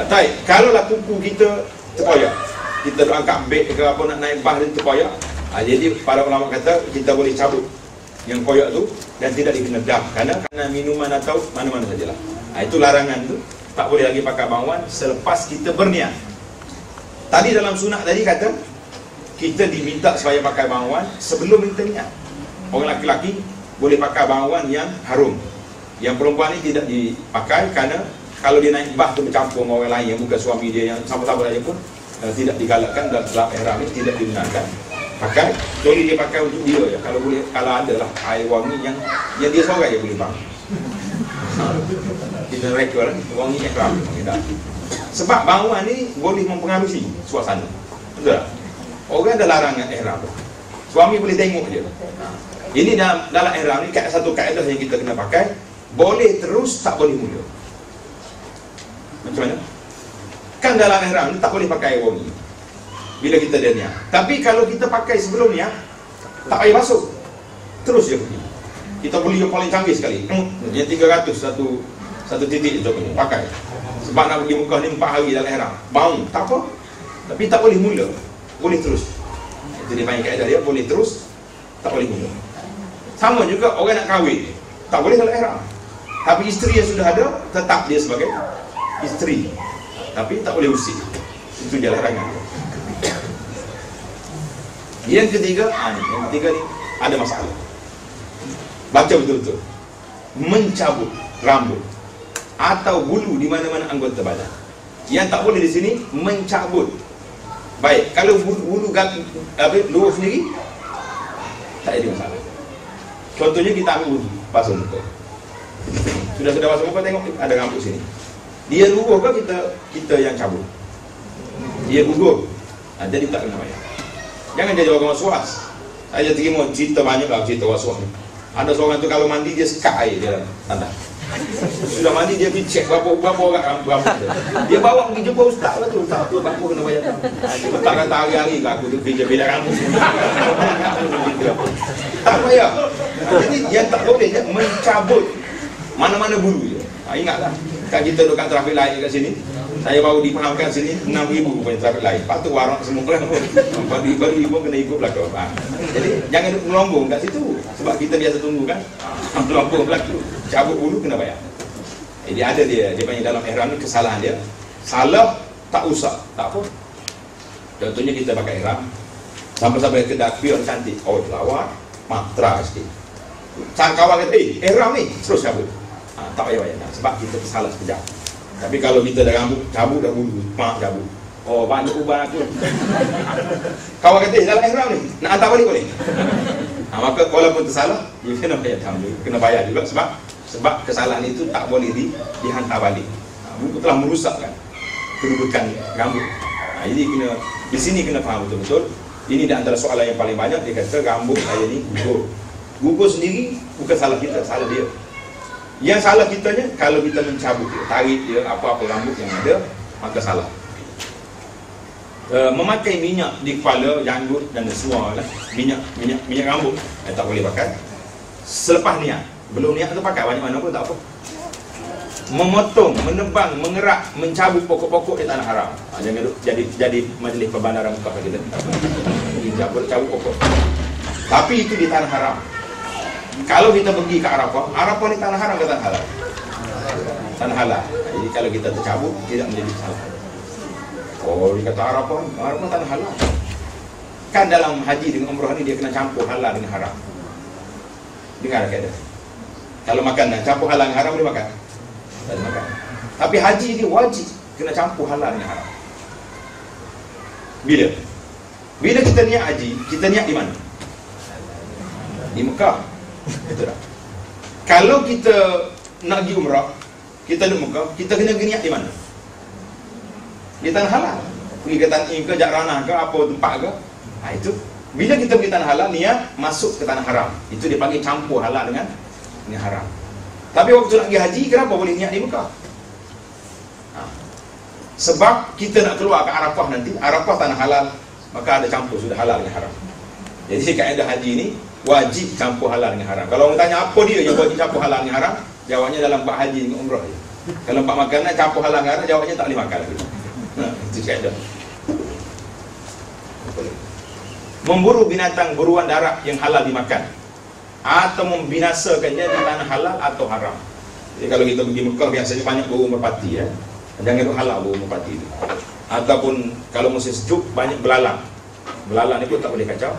Baik, kalaulah kuku kita terkoyak, kita angkat beg ke apa nak naik bah dia terkoyak, jadi para ulama kata kita boleh cabut yang koyak tu dan tidak dikena dam kerana minuman atau mana-mana sajalah. Itu larangan tu, tak boleh lagi pakai bangwan selepas kita berniat. Tadi dalam sunat tadi kata kita diminta supaya pakai bangwan sebelum kita niat. Orang lelaki boleh pakai bangwan yang harum. Yang perempuan ni tidak dipakai kerana kalau dia naik bah tu bercampur dengan orang lain yang bukan suami dia yang sama-sama saja pun tidak digalakkan dalam ihram ni, tidak digunakan. Pakai, kecuali dia pakai untuk dia je. Kalau boleh, kalau ada lah air wangi yang dia seorang je boleh pakai. Kita rekod lah, wangi ihram. Sebab bangwan ni boleh mempengaruhi suasana. Betul tak? Orang ada larangan ihram. Suami boleh tengok je. Ini dalam ihram ni satu kaedah yang kita kena pakai. Boleh terus, tak boleh mula. Macam mana? Kan dalam ihram ni tak boleh pakai air wangi bila kita dah niat. Tapi kalau kita pakai sebelum niat, tak payah basuh, terus je pergi. Kita beli yang paling canggih sekali, yang 300 satu titik tu pakai. Sebab nak pergi Mekah ni 4 hari dalam ihram, bau, tak apa. Tapi tak boleh mula, boleh terus. Itu dia panggil kaedah dia, boleh terus, tak boleh mula. Sama juga orang nak kahwin, tak boleh dalam ihram. Tapi isteri yang sudah ada, tetap dia sebagai isteri, tapi tak boleh usik. Itu je larangan. Yang ketiga ni ada masalah. Baca betul-betul. Mencabut rambut atau bulu di mana-mana anggota badan. Yang tak boleh di sini mencabut. Baik, kalau bulu luar sendiri tak ada masalah. Contohnya kita ambil wudhu, basuh muka. Sudah basuh muka, tengok ada rambut sini. Dia luruh ke kita yang cabut? Dia gugur. Jadi tak kena bayar. Jangan jadi orang was-was. Saya terima cerita banyak lah, cerita was-was ni. Ada seorang tu kalau mandi dia sekat air dia tandas. Sudah mandi dia pergi cek berapa orang rambut dia. Dia bawa pergi jumpa ustaz lah tu. Ustaz tu berapa kena bayar. Dia tak kata hari-hari ke aku tu kerja beda rambut. Tak bayar. Jadi yang tak boleh je mencabut mana-mana bulu je. Ingatlah, kan kita duduk kat trafik light kat sini. Saya baru dipahamkan sini 6,000 rupanya trafik light. Lepas tu warak semua orang baru ibu kena ikut belakang. Jadi jangan duduk melombong kat situ. Sebab kita biasa tunggu kan, melombong belakang, cabut bulu kena bayar. Jadi ada dia panggil dalam ihram ni kesalahan dia. Salah tak usah, tak apa. Contohnya kita pakai ihram, sampai-sampai ke dapion cantik, oh lawak, matra sikit. Kawan kata, ihram ni terus cabut. Tak payah bayar, sebab kita salah sekejap. Tapi kalau kita dah rambut, cabut dah bulu, cabut. Oh, banyak uban aku. Kawan kata, dalam ihram ni, nak hantar balik boleh? Maka walaupun tersalah, dia kena bayar tambah. Kena bayar juga sebab kesalahan itu tak boleh dihantar balik. Buku telah merusakkan kedudukan rambut. Jadi di sini kena faham betul-betul. Ini di antara soalan yang paling banyak. Dia kata rambut saya ni gugur. Gugur sendiri bukan salah kita, salah dia. Yang salah kitanya kalau kita mencabut dia, tarik dia, apa-apa rambut yang ada, maka salah. Memakai minyak di kepala, janggut dan semua lah, minyak rambut tak boleh pakai selepas niat. Belum niat tu pakai banyak mana pun tak apa. Memotong, menebang, mengerak, mencabut pokok-pokok di tanah haram. Jangan jadi majlis perbandaran Mekah kita. Cabut pokok. Tapi itu di tanah haram. Kalau kita pergi ke Arafah, Arafah ni tanah haram ke tanah halal? Tanah halal. Jadi kalau kita tercabut, tidak menjadi salah. Oh, dia kata Arafah tanah halal. Kan dalam haji dengan umrah ni dia kena campur halal dengan haram. Dengar tak ada? Kalau makan campur halal dengan haram boleh makan? Tak boleh makan. Tapi haji ni wajib kena campur halal dengan haram. Bila kita niat haji, kita niat di mana? Di Mekah. Betul tak? Kalau kita nak pergi umrah, kita duduk Mekah, kita kena niat di mana? Di tanah halal. Pergi ke Tan'im ke Ja'ranah ke apa tempat ke. Itu bila kita pergi tanah halal, niat masuk ke tanah haram. Itu dia panggil campur halal dengan haram. Tapi waktu nak pergi haji, kenapa boleh niat di Mekah? Sebab kita nak keluar ke Arafah nanti, Arafah tanah halal, maka ada campur sudah halal dengan haram. Jadi kaedah haji ni wajib campur halal dengan haram. Kalau orang tanya apa dia yang wajib campur halal dengan haram, jawabnya dalam bab haji dengan umrah je. Kalau empat makanan campur halal dengan haram, jawabnya tak boleh makan lagi. Itu kaedah. Memburu binatang buruan darat yang halal dimakan, atau membinasakannya di tanah halal atau haram. Jadi kalau kita pergi Mekah biasanya banyak burung merpati ya. Jangan itu halal burung merpati itu. Ataupun kalau musim sejuk banyak belalang. Belalang itu tak boleh kacau.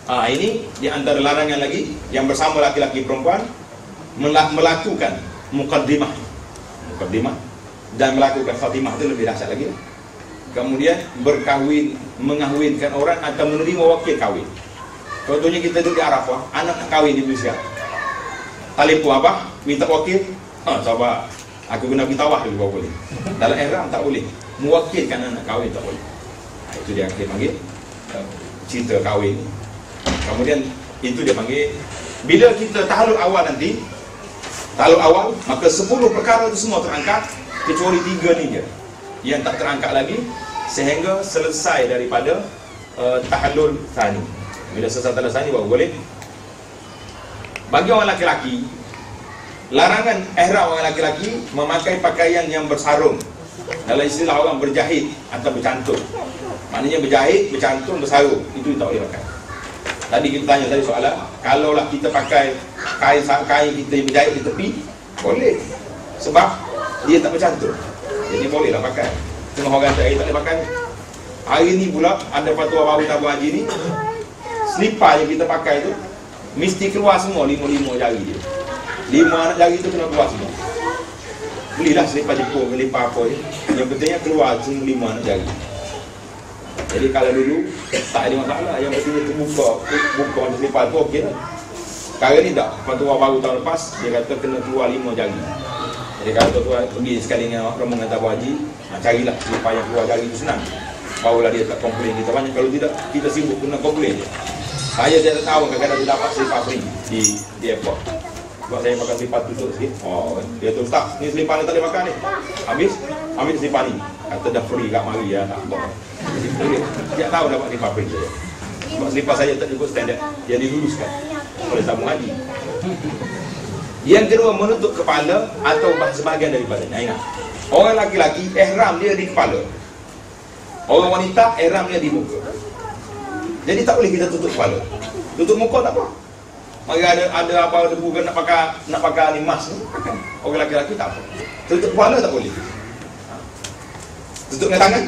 Ini di antara larangan lagi yang bersama laki-laki perempuan melakukan muqaddimah dan melakukan khatimah itu lebih dahsyat lagi. Kemudian berkahwin, mengahwinkan orang atau menerima wakil kahwin. Contohnya kita duduk di Arafah, anak nak kahwin di Malaysia. Telefon abah, minta wakil. Coba aku guna kita tawah dulu boleh. Dalam ihram tak boleh. Mewakilkan anak kahwin tak boleh. Itu dia panggil cerita kahwin. Kemudian itu dia panggil, bila kita tahlul awal nanti, tahlul awal, maka 10 perkara itu semua terangkat, kecuali 3 ni je yang tak terangkat lagi sehingga selesai daripada tahallul tsani. Bila selesai tahallul tsani baru boleh. Bagi orang laki-laki, larangan ihram orang laki-laki memakai pakaian yang bersarung. Dalam istilah orang berjahit atau bercantum. Maknanya berjahit, bercantum, bersarung. Itu tak boleh pakai. Tadi kita tanya tadi soalan, kalaulah kita pakai kain kita yang berjahit di tepi, boleh. Sebab dia tak bercantum. Jadi bolehlah pakai. Cuma orang tak boleh pakai. Hari ni pula ada fatwa baru tabung haji ni, selipar yang kita pakai tu mesti keluar semua 5 jari dia. 5 anak jari tu kena keluar semua. Belilah selipar Jepun, selipar apa je. Yang pentingnya keluar semua 5 anak jari. Jadi kalau dulu tak ada masalah, yang pentingnya terbuka selipar tu okey lah. Sekarang ni tak, fatwa baru tahun lepas dia kata kena keluar 5 jari. Jadi kalau tuan pergi sekali dengan rombongan tabung haji, carilah selipar yang keluar jari tu senang. Barulah dia tak komplain kita banyak. Kalau tidak, kita sibuk kena komplain je. Saya dia tahu kadang-kadang dia dapat selipar free di airport. Sebab saya pakai selipar tutup sikit. Dia tu tak, ni selipar ni tak boleh makan ni. Ambil selipar ni. Kata dah free kat mari ya, tak apa. Dia tahu dapat selipar free je. Sebab selipar saya tak cukup standard. Dia diluluskan oleh tabung haji. Yang kedua, menutup kepala atau sebahagian daripadanya. Ingat, orang laki-laki ihram dia di kepala. Orang wanita ihram dia di muka. Jadi tak boleh kita tutup kepala. Tutup muka tak apa. Mari ada apa debu kan nak pakai ni mask ni. Orang laki-laki tak apa. Tutup kepala tak boleh. Tutup dengan tangan.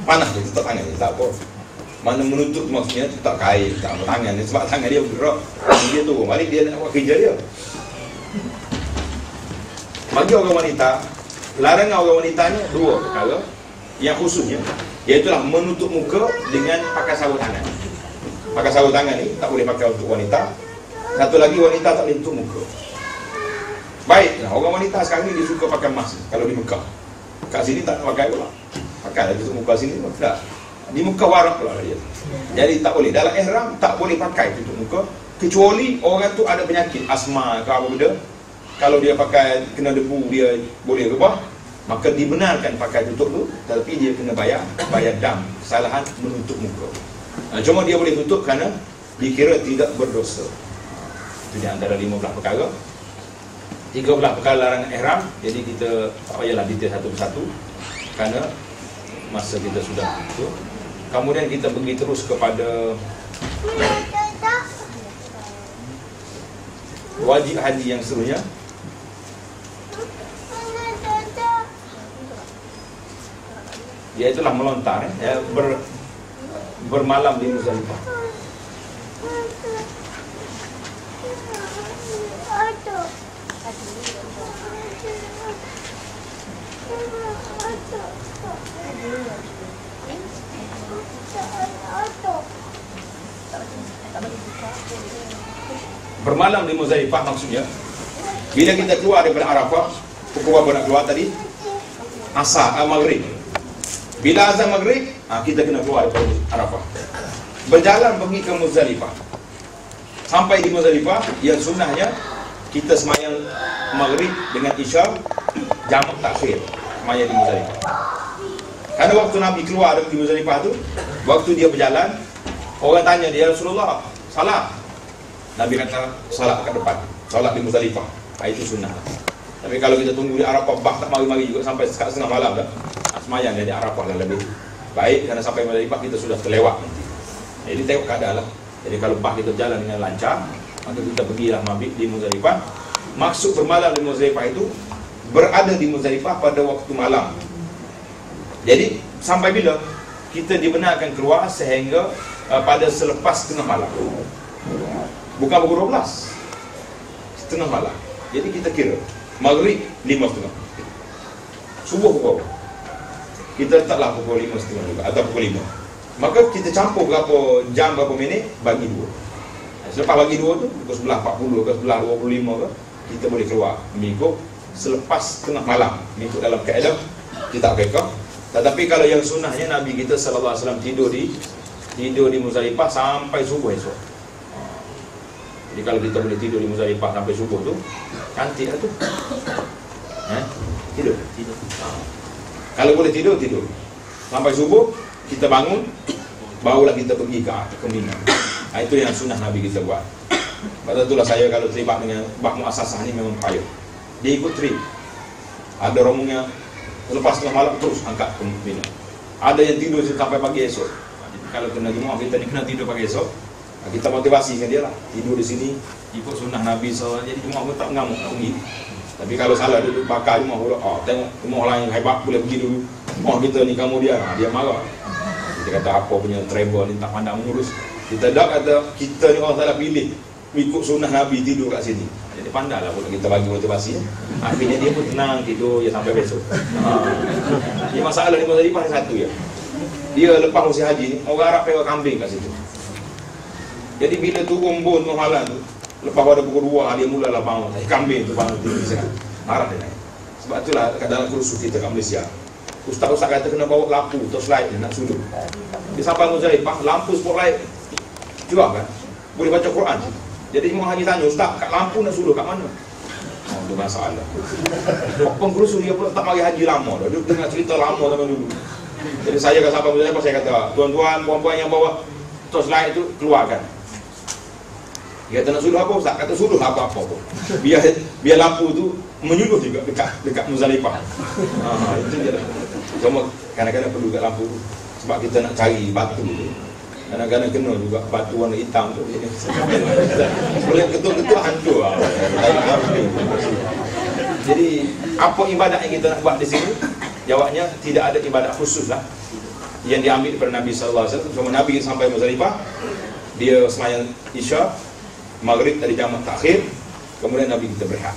Panas dia tutup tangan dia tak apa. Mana menutup maksudnya tak kain, tak apa tangan dia, sebab tangan dia bergerak. Dia turun balik dia nak buat kerja dia. Bagi orang wanita, larangan orang wanitanya 2 perkara yang khususnya, iaitulah menutup muka dengan pakai sarung tangan. Pakai sarung tangan ni tak boleh pakai untuk wanita. Satu lagi, wanita tak boleh tutup muka. Baiklah, orang wanita sekarang ni dia suka pakai mask kalau di Mekah. Kat sini tak pakai pula. Pakai lah tutup muka sini pun tak. Di muka warak pula dia. Jadi tak boleh. Dalam ihram tak boleh pakai tutup muka, kecuali orang tu ada penyakit asma ke apa benda. Kalau dia pakai kena debu dia boleh rebah, maka dibenarkan pakai tutup tu, tapi dia kena bayar dam kesalahan menutup muka. Cuma dia boleh tutup kerana dikira tidak berdosa. Itu di antara 15 perkara. 13 perkara larangan ihram. Jadi kita tak payahlah detail satu persatu kerana masa kita sudah itu. Kemudian kita pergi terus kepada wajib haji yang seterusnya. Iaitulah melontar ya, bermalam di Muzdalifah. Bermalam di Muzdalifah maksudnya bila kita keluar daripada Arafah, pukul berapa nak keluar tadi? Maghrib. Bila azan maghrib, kita kena keluar daripada Arafah. Berjalan pergi ke Muzdalifah. Sampai di Muzdalifah, yang sunnahnya kita semayang maghrib dengan isya jamak takhir, semayang di Muzdalifah. Karena waktu Nabi keluar dari Muzdalifah tu, waktu dia berjalan, orang tanya dia, Rasulullah, salat. Nabi kata, salat kat depan, salat di Muzdalifah. Itu sunnah lah. Tapi kalau kita tunggu di Arafah, bah tak mari-mari juga sampai setengah malam dah. Semayang di Arafah lah lebih baik, karena sampai Muzdalifah kita sudah terlewat nanti. Jadi tengok keadaan lah. Jadi kalau bah kita jalan dengan lancar, maka kita pergilah mabit di Muzdalifah. Maksud bermalam di Muzdalifah itu berada di Muzdalifah pada waktu malam. Jadi sampai bila kita dibenarkan keluar sehingga pada selepas tengah malam. Bukan pukul 12, setengah malam. Jadi kita kira maghrib 5.30, subuh pukul, kita letaklah pukul 5.30 juga, atau pukul 5. Maka kita campur berapa jam, berapa minit, bagi 2. Selepas bagi 2 tu, pukul 11.40 ke 11.25 ke, kita boleh keluar mengikut selepas tengah malam, mengikut dalam kaedah kita fiqh. Tetapi kalau yang sunnahnya, Nabi kita sallallahu alaihi wasallam tidur di Muzdalifah sampai subuh esok. Jadi kalau kita boleh tidur di Muzdalifah sampai subuh tu, cantik lah tu. Tidur. Kalau boleh tidur sampai subuh, kita bangun, barulah kita pergi ke Mina. Itu yang sunnah Nabi kita buat. Pada itulah saya kalau terlibat dengan bab muasasah ni memang payah. Dia ikut trip. Ada rombongnya lepas tengah malam terus angkat ke Mina. Ada yang tidur sampai pagi esok. Kalau kena Jumaat, kita ni kena tidur pagi esok. Kita motivasikan dia lah, tidur di sini ikut sunnah Nabi SAW. Jadi Jumaat pun tak mengamuk nak pergi. Tapi kalau salah duduk bakar Jumaat pula, tengok Jumaat orang yang hebat boleh pergi dulu. Kita ni kamu dia marah. Dia kata apa punya travel ni tak pandang mengurus. Kita dah kata kita ni orang salah pilih ikut sunnah Nabi tidur kat sini. Jadi pandailah pula kita bagi motivasi. Akhirnya dia pun tenang tidur sampai besok. Dia masalah ni tadi paling satu ya. Dia lepas musim haji ni, orang Arab pewa kambing kat situ. Jadi bila turun bon malam tu, lepas pada pukul 2 dia mulalah bangun. Kambing tu bangun tinggi sangat. Marah dia naik. Sebab itulah dalam kursus kita kat Malaysia, ustaz-ustaz kata kena bawa lampu torchlight dia nak sudut. Dia sampai Muzdalifah, lampu spotlight jual kan? Boleh baca Quran. Jadi Imam Haji tanya, ustaz, kat lampu nak sudut kat mana? Itu masalah. Pengurus dia pula tak mari haji lama dah. Dia dengar cerita lama zaman dulu. Jadi saya kat sampai Muzdalifah, saya kata, tuan-tuan, puan-puan yang bawa torchlight itu keluarkan. Dia kata nak suluh apa ustaz? Kata suluh apa-apa pun. Biar lampu tu menyuluh juga dekat Muzdalifah. Itu je lah. Cuma kadang-kadang perlu dekat lampu tu. Sebab kita nak cari batu tu. Kadang-kadang kena juga batu warna hitam tu. Boleh ketul-ketul hancur lah. Jadi apa ibadat yang kita nak buat di sini? Jawabnya tidak ada ibadat khusus lah yang diambil daripada Nabi sallallahu alaihi wasallam. Cuma Nabi sampai Muzdalifah, dia sembahyang Isya, Maghrib tadi jamak takhir, kemudian Nabi kita berehat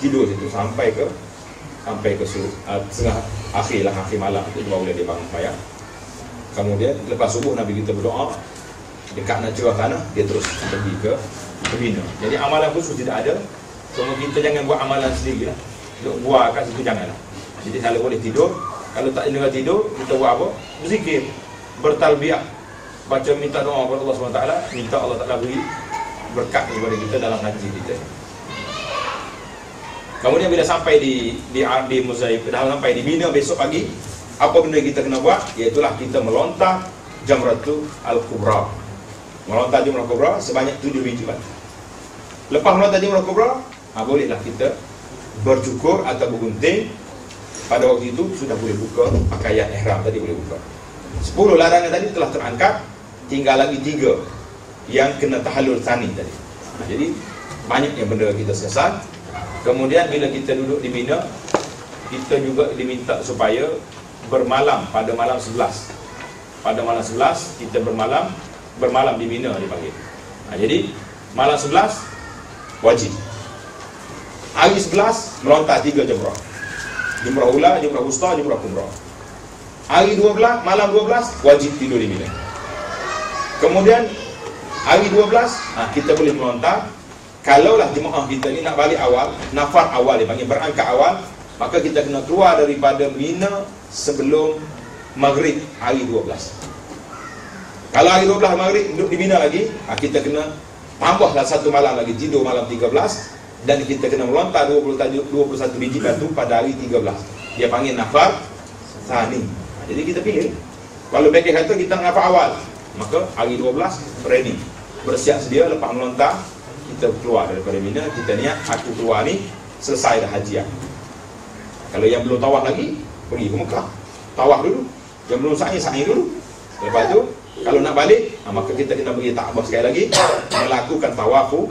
tidur situ sampai ke setengah akhir malam itu baru dia bangun sembahyang. Kemudian lepas subuh Nabi kita berdoa, dekat nak cerah tanah, dia terus pergi ke Mina. Jadi amalan khusus tidak ada. Cuma kita jangan buat amalan sendiri lah. Duk buat kat situ janganlah. Jadi kalau boleh tidur, kalau tak dengar tidur, kita buat apa? Berzikir, bertalbiah, baca minta doa kepada Allah SWT, minta Allah Ta'ala beri berkat kepada kita dalam haji kita. Kemudian bila sampai di Muzdalifah, dah sampai di Mina besok pagi, apa benda kita kena buat? Iaitulah kita melontar Jamratul Al-Kubra. Melontar Jamratul Kubra sebanyak 7 biji batu. Lepas melontar Jamratul Kubra, bolehlah kita bercukur atau bergunting. Pada waktu itu sudah boleh buka pakaian ihram tadi, boleh buka. 10 larangan tadi telah terangkat, tinggal lagi 3 yang kena tahallul tsani tadi. Jadi banyak yang benda kita selesai. Kemudian bila kita duduk di Mina, kita juga diminta supaya bermalam pada malam 11. Pada malam 11 kita bermalam di Mina dipanggil. Jadi malam 11 wajib. Hari 11 melontar 3 jamrah. Jumrah ula, jumrah wusta, jumrah kubra. Hari 12, malam 12 wajib tidur di Mina. Kemudian hari 12 kita boleh melontar. Kalaulah jemaah kita ni nak balik awal, nafar awal dia panggil, berangkat awal, maka kita kena keluar daripada Mina sebelum Maghrib hari 12. Kalau hari 12 Maghrib duduk di Mina lagi, kita kena tambahlah 1 malam lagi, tidur malam 13. Dan kita kena melontar 21 biji batu pada hari 13. Dia panggil nafar tsani. Jadi kita pilih. Kalau mereka kata kita nafar awal, maka hari 12 ready, bersiap sedia. Lepas melontar kita keluar daripada Mina, kita niat aku keluar ni selesai dah haji. Kalau yang belum tawaf lagi, pergi ke Mekah, tawaf dulu. Yang belum sa'i dulu. Lepas tu kalau nak balik, maka kita kena pergi Ka'bah sekali lagi, melakukan tawafu